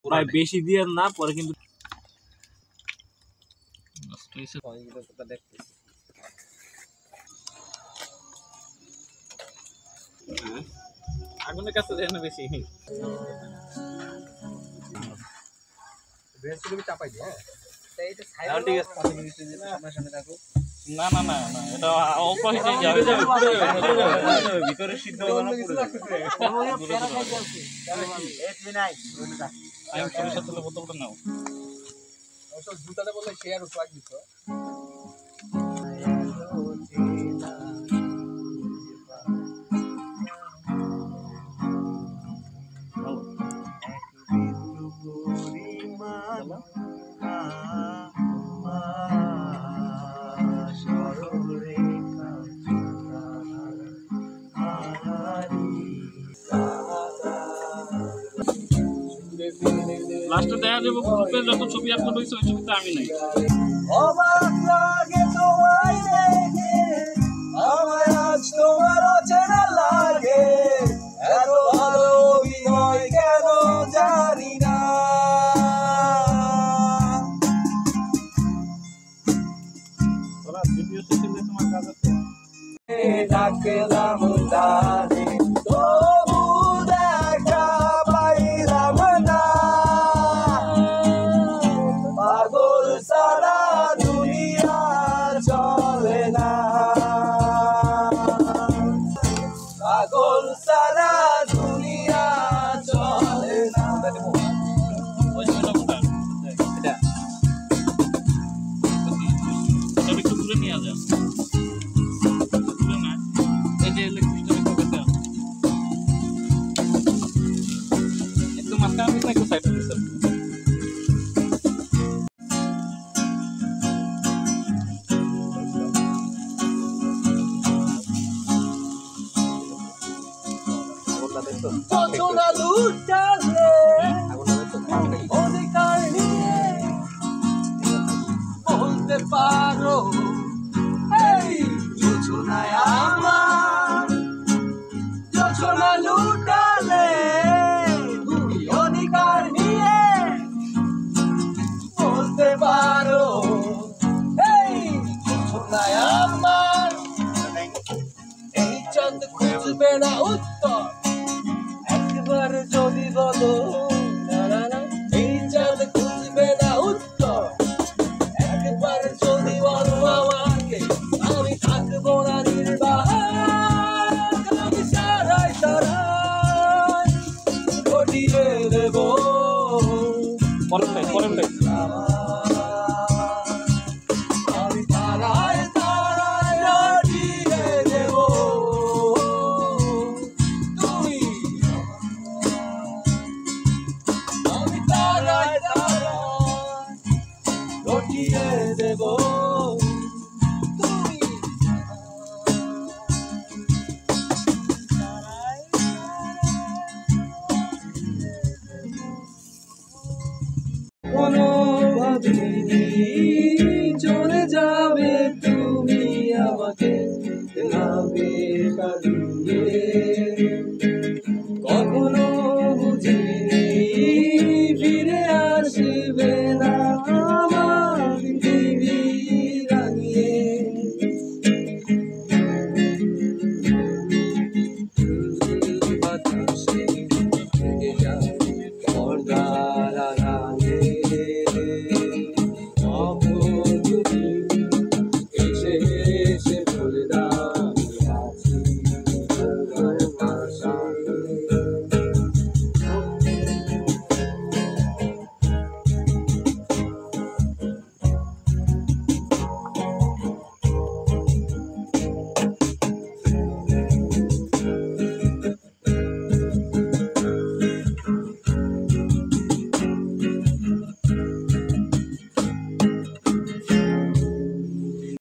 ভাই বেশি দিয়ে না, পরে কিন্তু আগুনের কাছে যায় না বেশি। চাপাই দিয়ে না না না না, এটা অল্প হিসেবে যাবে, ভিতরে সিদ্ধ হবে না, পুরো আমি সরিষার তেলের বোতলটা নাও। জুতাটা বললে সে আর উঠা দিত লাস্টে দেখা যাবে গ্রুপের যত ছবি আপলোড হয়েছে ওই ছবিতে আমি নাই। অবাক লাগে তোমায় দেখে, আমায় আজ তোমার অচেনা লাগে, এত ভালো অভিনয় কেন জানি না। তোরা ভিডিও সেশনে তোমার কাজ আছে, ডাকলাম তারে তবু দেখা পাইলাম না, পাগল সারা দুনিয়া চলে না, পাগল সারা দুনিয়া চলে না। ওই ছবিটা কোথায়? এটা ছবি একটু দূরে নিয়ে আসা, দূরে না, এই যে ইলেকট্রিকটা দেখতে একটু মাঝখানে দিস না, একটু সাইডে দিস। যোজনা লুটালে অধিকার নিয়ে বলতে পারো, এই যোজনায় আমার, যোজনা লুটালে তুমি অধিকার নিয়ে বলতে পারো, এই যোজনায় আমার। এই চাঁদ খুঁজবে না উত্তর একবার যদি বলো, না না না, এই চাঁদ খুঁজবে না উত্তর একবার যদি বলো আমাকে, আমি থাকবো না নির্বাক, আমি সারাই সারাই ঘটিয়ে দেবো আমি তারায় তারায় ঘটিয়ে দেবো, তুমি আমি তারায় তারায় ঘটিয়ে দেবো, তুমি কোনো ভাবিনি